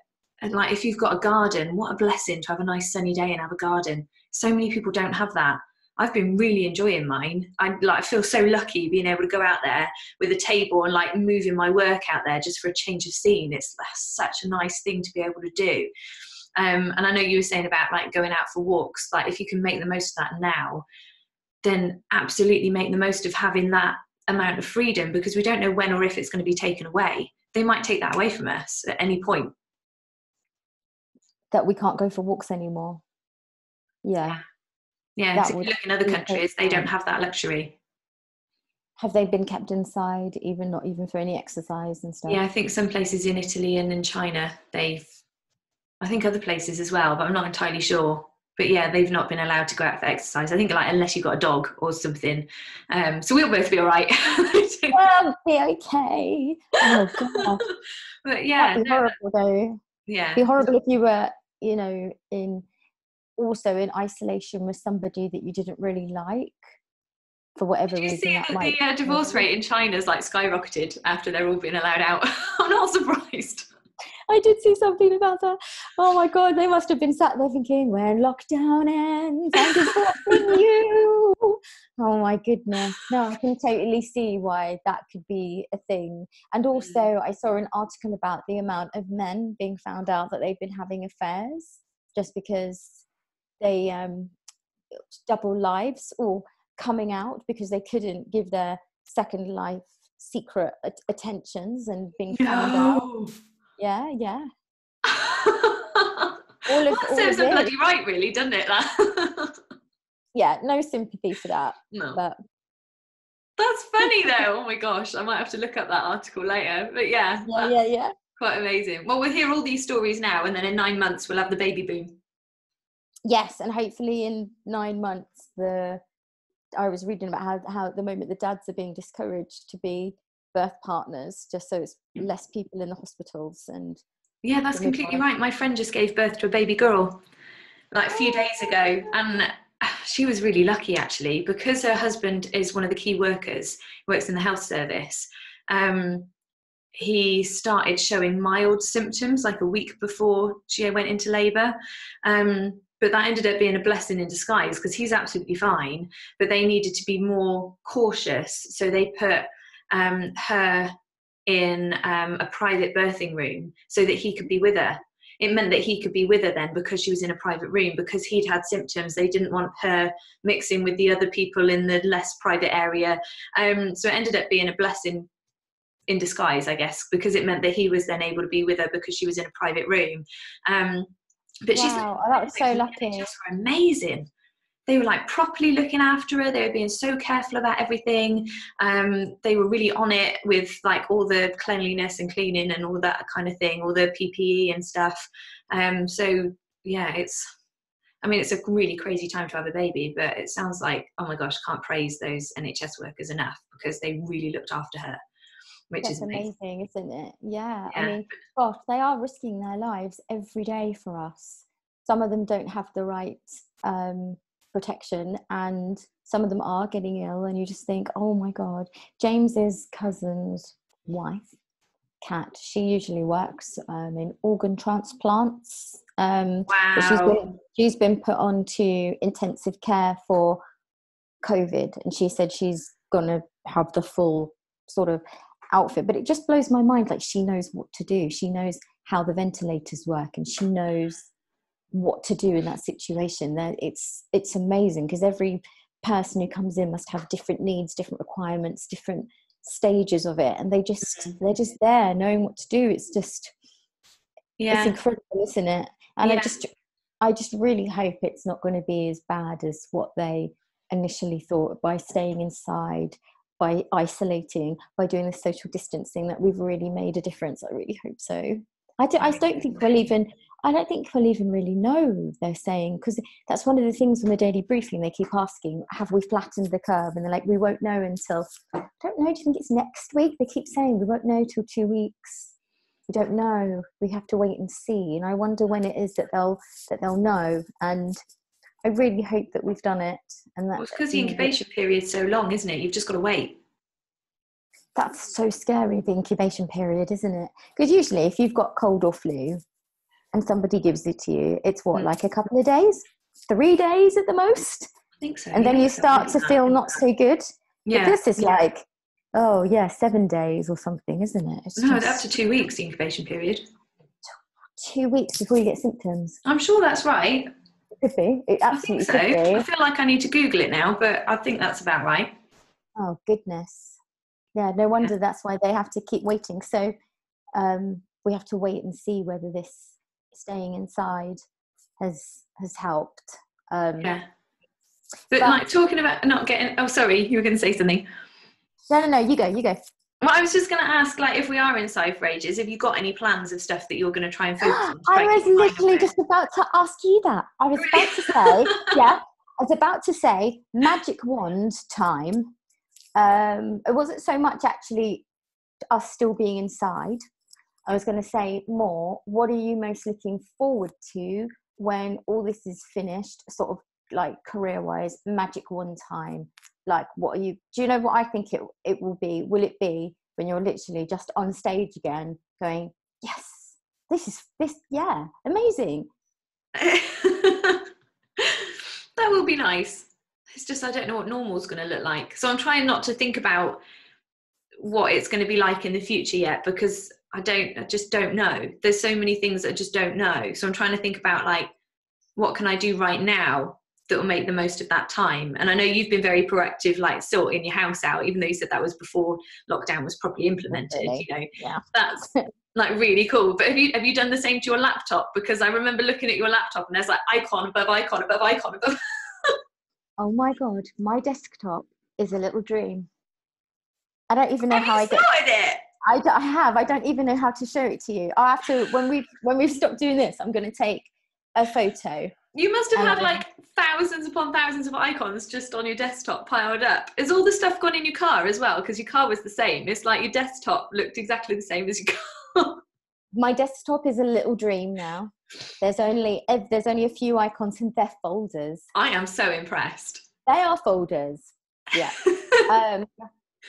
like if you've got a garden, what a blessing to have a nice sunny day and have a garden. So many people don't have that. I've been really enjoying mine. I feel so lucky being able to go out there with a table and like moving my work out there just for a change of scene. It's such a nice thing to be able to do. And I know you were saying about like going out for walks, like if you can make the most of that now, then absolutely make the most of having that amount of freedom, because we don't know when or if it's going to be taken away. They might take that away from us at any point. That we can't go for walks anymore. Yeah. If you look in other countries, they don't have that luxury. Have they been kept inside, not even for any exercise and stuff? Yeah, I think some places in Italy and in China, I think other places as well, but I'm not entirely sure. But yeah, they've not been allowed to go out for exercise. I think like unless you've got a dog or something. So we'll both be all right. We'll be okay. Oh God. But yeah. That'd be horrible though. Yeah. It'd be horrible if you were, in isolation with somebody that you didn't really like for whatever Did you reason see that that might the divorce be. rate in China's like skyrocketed after they're all being allowed out? I'm not surprised. I did see something about that. Oh my God, they must have been sat there thinking, when lockdown ends, I'm divorcing you. Oh my goodness. No, I can totally see why that could be a thing. And also, I saw an article about the amount of men being found out that they've been having affairs just because they double lives, or coming out because they couldn't give their second life secret attentions and being found out. No. Yeah. Well, that All serves of them this. bloody right, really, doesn't it? That. Yeah, no sympathy for that. No. But That's funny though. Oh my gosh, I might have to look up that article later. But yeah, that's yeah. quite amazing. Well, we'll hear all these stories now, and then in 9 months we'll have the baby boom. Yes, and hopefully in 9 months, I was reading about how at the moment the dads are being discouraged to be birth partners, just so it's less people in the hospitals and. Yeah, that's completely right. My friend just gave birth to a baby girl like a few days ago, and she was really lucky actually, because her husband is one of the key workers, works in the health service. He started showing mild symptoms like a week before she went into labour. But that ended up being a blessing in disguise, because he's absolutely fine, but they needed to be more cautious. So they put her in a private birthing room so that he could be with her. It meant that he could be with her then, because she was in a private room, because he'd had symptoms. They didn't want her mixing with the other people in the less private area. So it ended up being a blessing in disguise, I guess, because it meant that he was then able to be with her because she was in a private room. But Wow, that was so lucky. The NHS were amazing. They were like properly looking after her. They were being so careful about everything. They were really on it with like all the cleanliness and cleaning and all that kind of thing, all the PPE and stuff. So yeah, it's a really crazy time to have a baby, but it sounds like, oh my gosh, can't praise those NHS workers enough, because they really looked after her. That's amazing, isn't it? Yeah. Yeah. I mean, gosh, they are risking their lives every day for us. Some of them don't have the right protection, and some of them are getting ill, and you just think, oh my God. James's cousin's wife, Kat, she usually works in organ transplants. Wow. But she's been put onto intensive care for COVID, and she said she's gonna have the full sort of outfit. But it just blows my mind, like, she knows what to do, she knows how the ventilators work, and she knows what to do in that situation. That it's amazing, because every person who comes in must have different needs, different requirements, different stages of it, and they're just there knowing what to do. It's just it's incredible, isn't it? And I just really hope it's not going to be as bad as what they initially thought, by staying inside, by isolating, by doing the social distancing, that we've really made a difference. I really hope so. I don't think we'll even really know, they're saying, because that's one of the things on the daily briefing. They keep asking, have we flattened the curve? And they're like, we won't know until, I don't know, do you think it's next week? They keep saying we won't know till 2 weeks. We don't know. We have to wait and see. And I wonder when it is that they'll know. And I really hope that we've done it. And that, it's because the incubation period's so long, isn't it? You've just got to wait. That's so scary, the incubation period, isn't it? Because usually if you've got cold or flu and somebody gives it to you, it's what, like a couple of days? 3 days at the most? I think so. And then you start to feel not so good. Yeah. But this is like, 7 days or something, isn't it? It's up to 2 weeks, the incubation period. 2 weeks before you get symptoms. I'm sure that's right. It could be. It absolutely could be. I feel like I need to Google it now, but I think that's about right. Oh, goodness. Yeah, no wonder that's why they have to keep waiting. So we have to wait and see whether this staying inside has helped. But like, talking about not getting, oh sorry, you were going to say something. No, you go. Well, I was just going to ask, like, if we are inside for ages, have you got any plans of stuff that you're going to try and focus on? I was literally just about to ask you that. I was about to say, I was about to say magic wand time. It wasn't so much actually us still being inside. I was going to say more, what are you most looking forward to when all this is finished, sort of like career-wise, magic one time? Like, do you know what I think it will be? Will it be when you're literally just on stage again going, yes, yeah, amazing. That will be nice. It's just, I don't know what normal's going to look like. So I'm trying not to think about what it's going to be like in the future yet, because I just don't know. There's so many things that I just don't know. So I'm trying to think about, like, what can I do right now that will make the most of that time? And I know you've been very proactive, like sorting your house out, even though you said that was before lockdown was properly implemented. Really? You know, Yeah. That's like really cool. But have you done the same to your laptop? Because I remember looking at your laptop and there's like icon above icon above icon above. Oh my God, my desktop is a little dream. I don't even know Have how you I get. started it? I have. I don't even know how to show it to you. I have to, when we've stopped doing this, I'm going to take a photo. You must have had like thousands upon thousands of icons just on your desktop piled up. Is all the stuff gone in your car as well? Because your car was the same. It's like your desktop looked exactly the same as your car. My desktop is a little dream now. There's only a few icons in their folders. I am so impressed. They are folders. Yeah.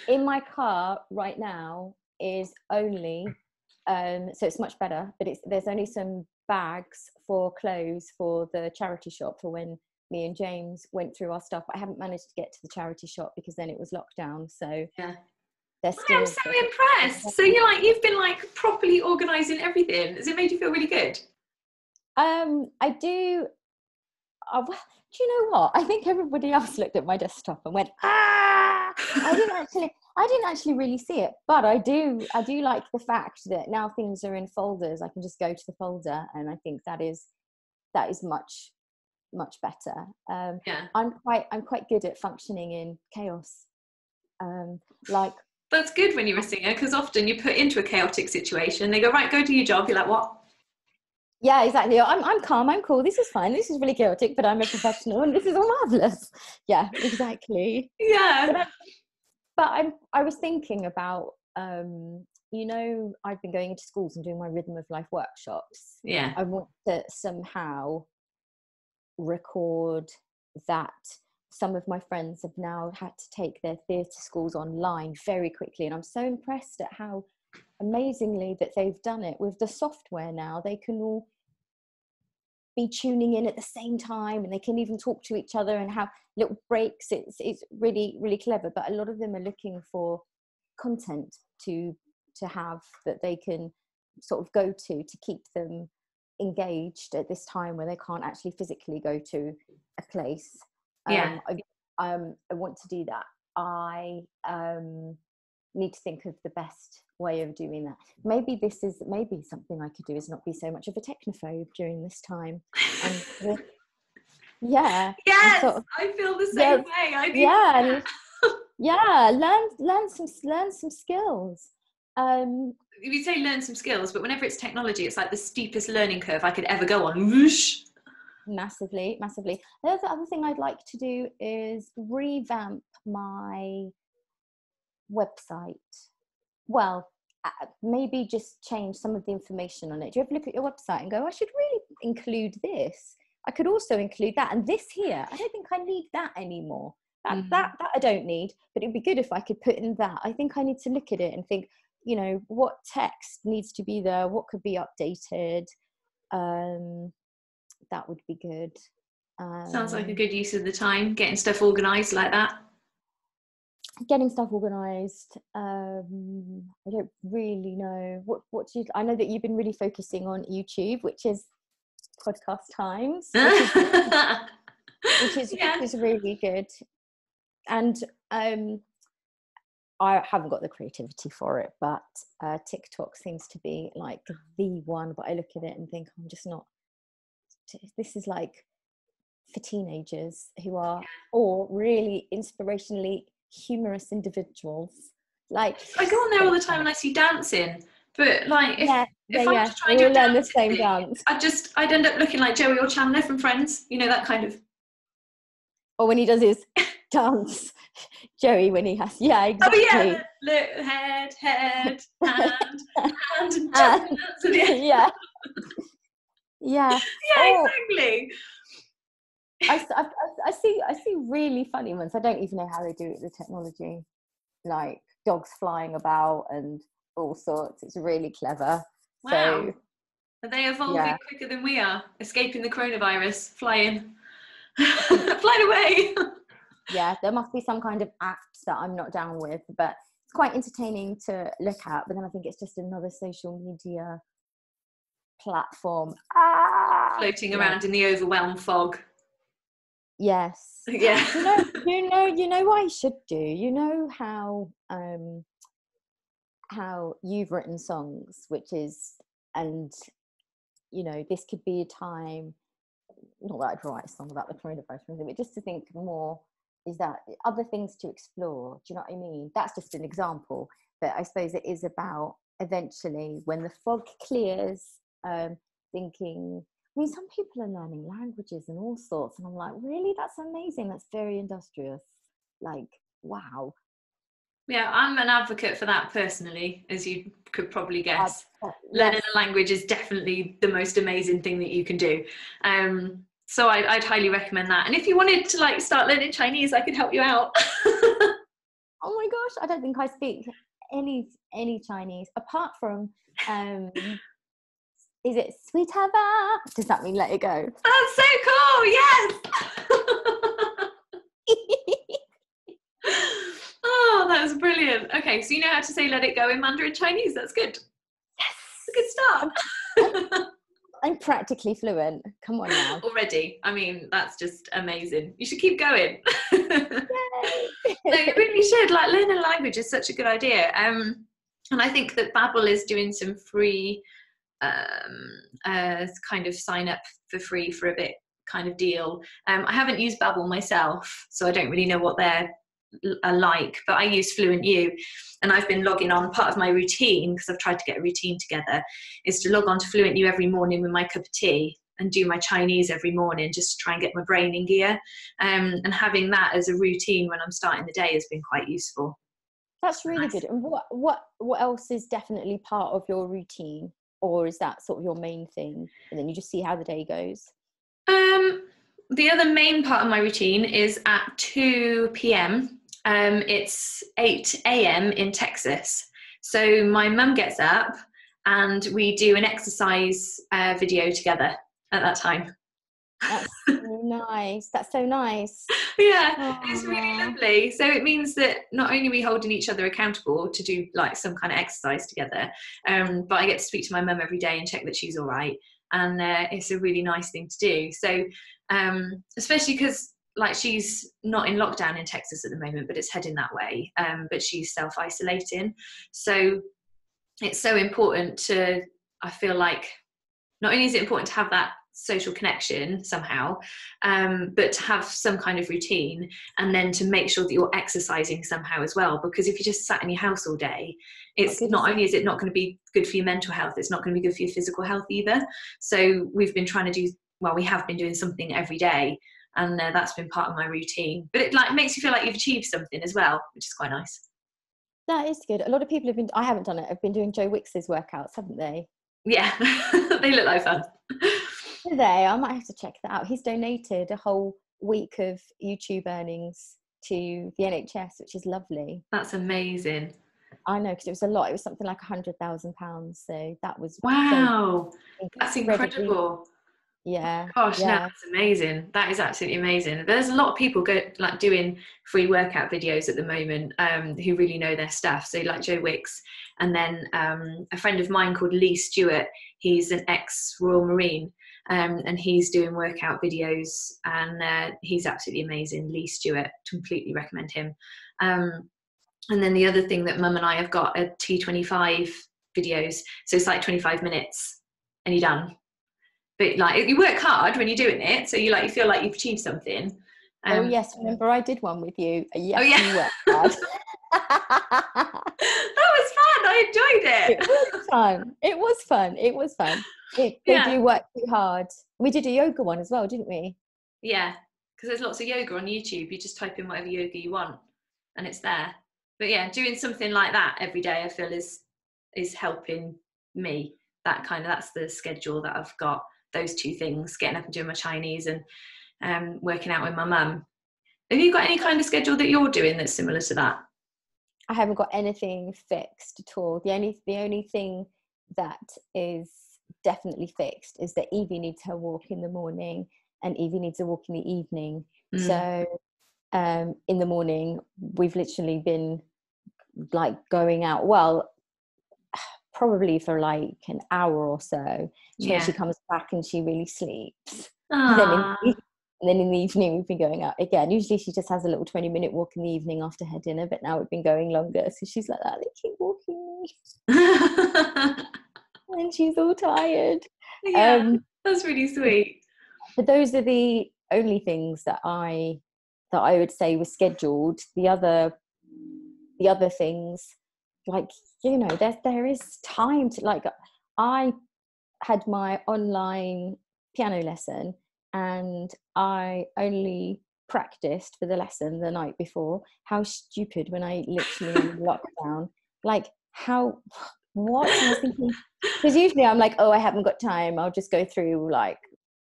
In my car right now is only, so it's much better, but there's only some bags for clothes for the charity shop for when me and James went through our stuff. I haven't managed to get to the charity shop because then it was lockdown. So yeah. I am so impressed. So you've been like properly organising everything. Has it made you feel really good? I do. Well, do you know what? I think everybody else looked at my desktop and went, ah! I didn't actually really see it, but I do like the fact that now things are in folders. I can just go to the folder, and I think that is much better. Yeah. I'm quite good at functioning in chaos. Like, that's good when you're a singer, because often you put into a chaotic situation, they go, right, go do your job. You're like, what? Yeah, exactly. I'm calm, I'm cool, this is fine, this is really chaotic, but I'm a professional and this is all marvelous. Yeah, exactly. Yeah. But I was thinking about, you know, I've been going into schools and doing my rhythm of life workshops. Yeah. I want to somehow record that. Some of my friends have now had to take their theatre schools online very quickly, and I'm so impressed at how amazingly that they've done it with the software. Now they can all be tuning in at the same time, and they can even talk to each other and have little breaks. It's really, really clever, but a lot of them are looking for content to have that they can sort of go to keep them engaged at this time where they can't actually physically go to a place. Yeah. I want to do that. I need to think of the best way of doing that. Maybe something I could do is not be so much of a technophobe during this time. And yeah. Yes, sort of, I feel the same way. Learn some skills. You say learn some skills, but whenever it's technology, it's like the steepest learning curve I could ever go on. Whoosh. Massively. The other thing I'd like to do is revamp my website. Well, maybe just change some of the information on it. Do you ever look at your website and go, I should really include this? I could also include that, and this here, I don't think I need that anymore. That I don't need, but it'd be good if I could put in that. I think I need to look at it and think, you know, what text needs to be there, what could be updated. That would be good. Sounds like a good use of the time, getting stuff organised like that. Getting stuff organised. I don't really know what I know that you've been really focusing on YouTube, which is podcast times, which is really good. And I haven't got the creativity for it, but TikTok seems to be like the one. But I look at it and think, I'm just not. This is like for teenagers who are all really inspirationally humorous individuals. Like, I go on there all the time and I see dancing, but like if I'm just trying to do learn the same dance, I'd end up looking like Joey or Chandler from Friends, you know, that kind of. Or when he does his dance, Joey, when he has, yeah, exactly. Oh yeah, look, head, hand, yeah. Yeah. Yeah, exactly. I see really funny ones. I don't even know how they do it with the technology, like dogs flying about and all sorts. It's really clever. Wow. So Are they evolving yeah, quicker than we are? Escaping the coronavirus, flying, I think flying away. yeah, there must be some kind of apps that I'm not down with, but it's quite entertaining to look at. But then I think it's just another social media platform. Floating Yeah. around in the overwhelm fog. Yes. Yeah. You know what I should do? You know how you've written songs, which is, and you know, this could be a time, not that I'd write a song about the coronavirus, but just to think more, is that other things to explore? Do you know what I mean? That's just an example, but I suppose it is about eventually when the fog clears, thinking, I mean, some people are learning languages and all sorts, and I'm like, really? That's amazing. That's very industrious. Like, wow. Yeah, I'm an advocate for that personally, as you could probably guess. Learning Yes. a language is definitely the most amazing thing that you can do. So I'd highly recommend that. And if you wanted to like start learning Chinese, I could help you out. Oh my gosh, I don't think I speak any Chinese apart from is it sweet hava? Does that mean let it go? That's so cool, yes. Oh, that was brilliant. Okay, so you know how to say let it go in Mandarin Chinese. That's good. Yes. A good start. I'm practically fluent. Come on now. Already. I mean, that's just amazing. You should keep going. Yay. No, you really should. Like, learning a language is such a good idea. And I think that Babbel is doing some free kind of sign up for free for a bit kind of deal. I haven't used Babbel myself, so I don't really know what they're like, but I use Fluent U, and I've been logging on. Part of my routine, because I've tried to get a routine together, is to log on to Fluent U every morning with my cup of tea and do my Chinese every morning just to try and get my brain in gear. And having that as a routine when I'm starting the day has been quite useful. That's really Nice. good. And what else is definitely part of your routine, or is that sort of your main thing, and then you just see how the day goes? The other main part of my routine is at 2 p.m. It's 8 a.m. in Texas. So my mum gets up and we do an exercise video together at that time. That's so nice. That's so nice. Yeah, it's really Aww. lovely. So it means that not only are we holding each other accountable to do like some kind of exercise together, but I get to speak to my mum every day and check that she's all right. And it's a really nice thing to do. So especially because like she's not in lockdown in Texas at the moment, but it's heading that way. But she's self-isolating. So it's so important to, I feel like, not only is it important to have that social connection somehow, but to have some kind of routine, and then to make sure that you're exercising somehow as well. Because if you just sat in your house all day, it's not only is it not going to be good for your mental health, it's not going to be good for your physical health either. So we've been trying to do, well, we have been doing something every day, and that's been part of my routine. But it like makes you feel like you've achieved something as well, which is quite nice. That is good. A lot of people have been, I haven't done it, have been doing Joe Wicks's workouts, haven't they? Yeah, they look like fun. Do they? I might have to check that out. He's donated a whole week of YouTube earnings to the NHS, which is lovely. That's amazing. I know, because it was a lot. It was something like £100,000. So that was so Wow, that's incredibly, incredible. yeah, Gosh, no, yeah. that's amazing. That is absolutely amazing. There's a lot of people like doing free workout videos at the moment who really know their stuff. So like Joe Wicks, and then a friend of mine called Lee Stewart. He's an ex-Royal Marine, and he's doing workout videos, and he's absolutely amazing. Lee Stewart, completely recommend him. And then the other thing that Mum and I have got are T25 videos. So it's like 25 minutes and you're done. But like you work hard when you're doing it, so you feel like you've achieved something. Oh yes, remember I did one with you. Yes, oh yeah, you worked hard. That was fun. I enjoyed it. It was fun. It was fun. It was fun. They do work too hard. We did a yoga one as well, didn't we? Yeah, because there's lots of yoga on YouTube. You just type in whatever yoga you want, and it's there. But yeah, doing something like that every day, I feel is helping me. That's the schedule that I've got. Those two things: getting up and doing my Chinese, and working out with my mum. Have you got any kind of schedule that you're doing that's similar to that? I haven't got anything fixed at all. The only thing that is definitely fixed is that Evie needs her walk in the morning and Evie needs a walk in the evening. So in the morning we've literally been like going out, well, probably for like an hour or so. She comes back and she really sleeps. And then in the evening we've been going out again. Usually she just has a little 20-minute walk in the evening after her dinner, but now we've been going longer, so she's like that, they keep walking me. And she's all tired. That's really sweet. But those are the only things that I would say were scheduled. The other things, like, you know, there is time to, like, I had my online piano lesson and I only practiced for the lesson the night before. How stupid, when I literally am in lockdown. Like, what? I was thinking, because usually I'm like, oh, I haven't got time, I'll just go through like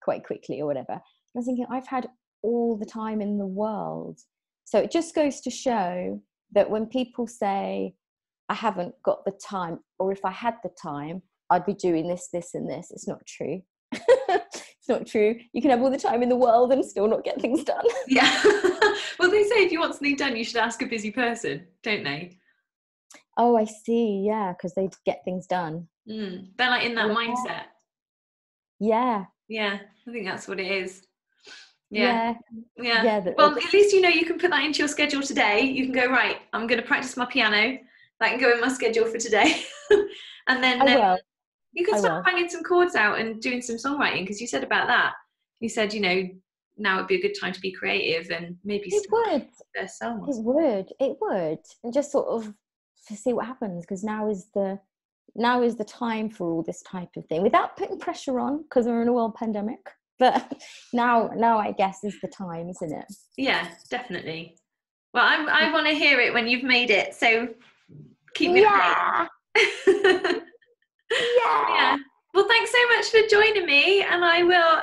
quite quickly or whatever. I was thinking, I've had all the time in the world. So it just goes to show that when people say, I haven't got the time, or if I had the time, I'd be doing this, this, and this, it's not true. It's not true. You can have all the time in the world and still not get things done. Yeah. Well, they say if you want something done, you should ask a busy person, don't they? Oh, I see. Yeah, because they get things done. They're like in that mindset. Yeah. Yeah, I think that's what it is. Yeah. Well, at least you know you can put that into your schedule today. You can go, right, I'm going to practice my piano. That can go in my schedule for today. And then you can start banging some chords out and doing some songwriting, because you said about that. You said, you know, now would be a good time to be creative and maybe it would. It would. And just sort of see what happens, because now is the time for all this type of thing, without putting pressure on, because we're in a world pandemic. But now I guess is the time, isn't it? Yeah, definitely. Well, I want to hear it when you've made it, so keep me updated. Yeah. Well, thanks so much for joining me, and I will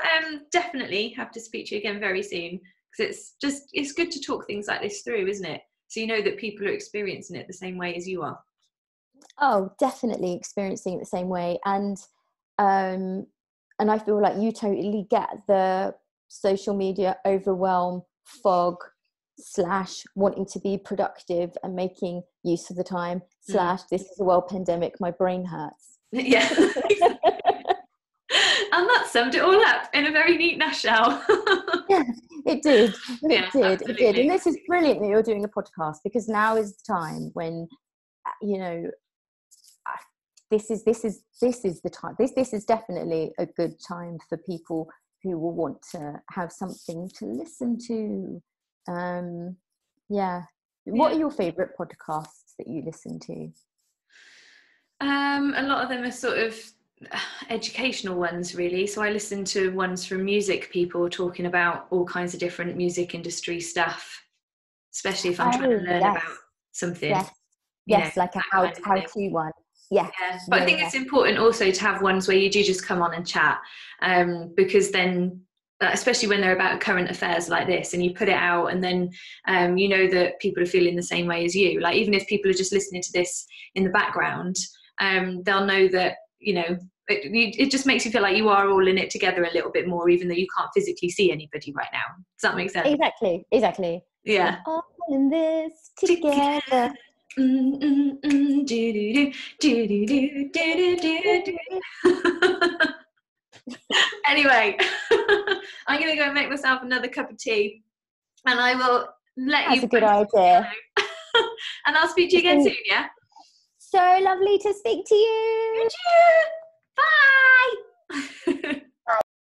definitely have to speak to you again very soon, because it's good to talk things like this through, isn't it? So you know that people are experiencing it the same way as you are. Oh, definitely experiencing it the same way, and I feel like you totally get the social media overwhelm, fog, / wanting to be productive and making use of the time / this is a world pandemic, my brain hurts. Yeah. And that summed it all up in a very neat nutshell. Yeah, it did. It did. And this is brilliant that you're doing a podcast, because now is the time when, you know, this is the time. This is definitely a good time for people who will want to have something to listen to. What are your favorite podcasts that you listen to? A lot of them are sort of educational ones, really. So I listen to ones from music people talking about all kinds of different music industry stuff, especially if I'm trying to learn about something. Yes, like a how-to one. Yeah. But I think it's important also to have ones where you do just come on and chat, because then, especially when they're about current affairs like this, and you put it out, and then you know that people are feeling the same way as you. Like, even if people are just listening to this in the background, they'll know that, you know, it just makes you feel like you are all in it together a little bit more, even though you can't physically see anybody right now. Does that make sense? Exactly. Yeah. We're all in this together. Anyway, I'm going to go and make myself another cup of tea, and I will let you. That's a good idea. And I'll speak to you again soon, yeah? So lovely to speak to you. Bye.